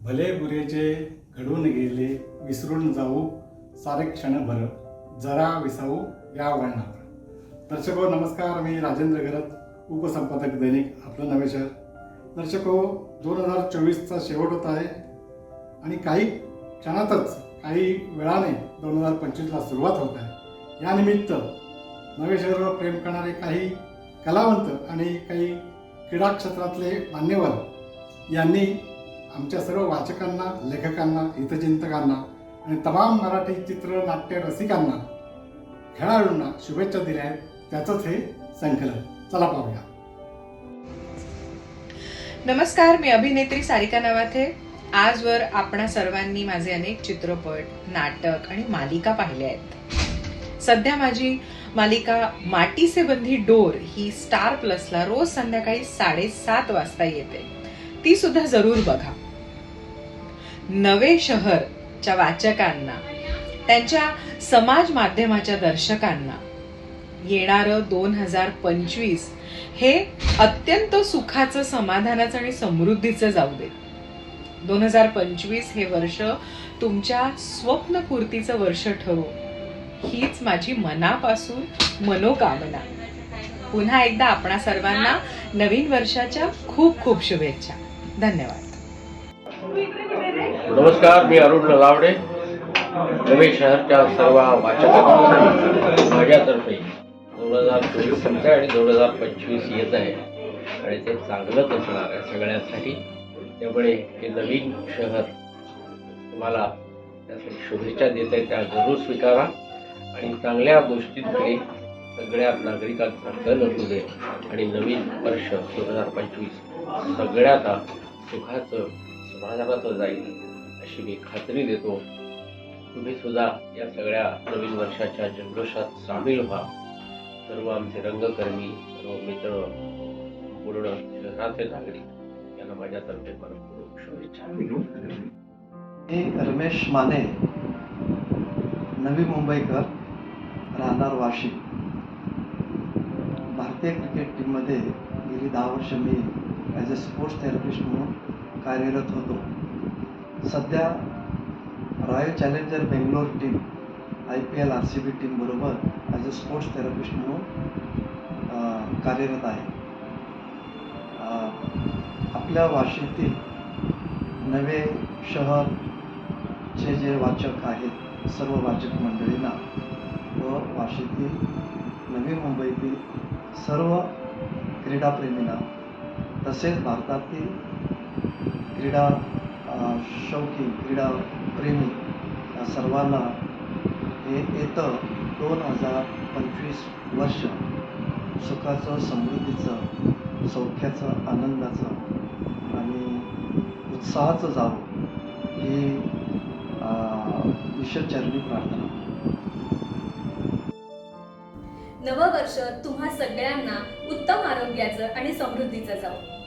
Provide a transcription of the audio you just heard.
भले बुरेचे घडून गेले विसरून जाऊ सारे क्षणभर जरा विसावू या वळणावर. दर्शको नमस्कार, मी राजेंद्र घरत उपसंपादक दैनिक आपलं नवे शहर. दर्शको 2024चा शेवट होत आहे आणि काही क्षणातच काही वेळाने 2025ला सुरुवात होत आहे. यानिमित्त नवे शहरावर प्रेम करणारे काही कलावंत आणि काही क्रीडा क्षेत्रातले मान्यवर यांनी आमच्या सर्व वाचकांना, लेखकांना, हितचिंतकांना आणि तमाम मराठी चित्रनाट्य रसिकांना, खेळाडूंना शुभेच्छा दिल्या आहेत. त्याचंच हे संकलन. चला पाहूया. नमस्कार, मी अभिनेत्री सारिका नवाथे. आजवर आपणा सर्वांनी माझे अनेक चित्रपट, नाटक आणि मालिका पाहिले आहेत. सध्या माझी मालिका माटी से बंधी डोर ही स्टार प्लसला रोज संध्याकाळी 7:30 वाजता येते. ती सुद्धा जरूर बघा. नवे शहरच्या वाचकांना, त्यांच्या समाज माध्यमाच्या दर्शकांना येणारं 2025 हे अत्यंत सुखाचं, समाधानाचं आणि समृद्धीचं जाऊ दे. 2025 हे वर्ष तुमच्या स्वप्नपूर्तीचं वर्ष ठरो, हीच माझी मनापासून मनोकामना. पुन्हा एकदा आपणा सर्वांना नवीन वर्षाच्या खूप खूप शुभेच्छा. धन्यवाद. नमस्कार, मी अरुण नलावडे. नवे शहरच्या सर्व वाचकांना माझ्यातर्फे 2024 संपते आणि 2025 येत आहे आणि ते चांगलंच असणार आहे सगळ्यांसाठी. त्यामुळे हे नवीन शहर तुम्हाला त्यासाठी शुभेच्छा देत आहे, त्या जरूर स्वीकारा आणि चांगल्या गोष्टींकडे सगळ्या नागरिकांचा कल असू दे आणि नवीन वर्ष 2025 सगळ्यात सुखाचं, समाधानाचं जाईल अशी मी खात्री देतो. तुम्ही सुद्धा या सगळ्या नवीन वर्षाच्या जल्लोषात सामील व्हा. सर्व आमचे रंगकर्मी, सर्व मित्र, पूर्ण शहराचे नागरिक यांना माझ्यातर्फे मनपूर्वक शुभेच्छा. मी रमेश माने, नवी मुंबईकर, राहणार वाशिम. भारतीय क्रिकेट टीममध्ये गेली 10 वर्ष मी ॲज अ स्पोर्ट्स थेरपिस्ट म्हणून कार्यरत होतो. सध्या royal challenger Bangalore team, IPL RCB team बरोबर ॲज अ स्पोर्ट्स थेरपिस्ट म्हणून कार्यरत आहे. आपल्या वाशिमतील नवे शहरचे जे वाचक आहेत, सर्व वाचक मंडळींना व वाशिमतील, नवी मुंबईतील सर्व क्रीडाप्रेमींना, तसेच भारतातील क्रीडा शौकी, क्रीडाप्रेमी या सर्वांना हे येतं 2025 वर्ष सुखाचं, समृद्धीचं, सौख्याचं, आनंदाचं आणि उत्साहाचं जावं ही ईश्वरचरणी प्रार्थना. नवं वर्ष तुम्हा सगळ्यांना उत्तम आरोग्याचं आणि समृद्धीचं जावो.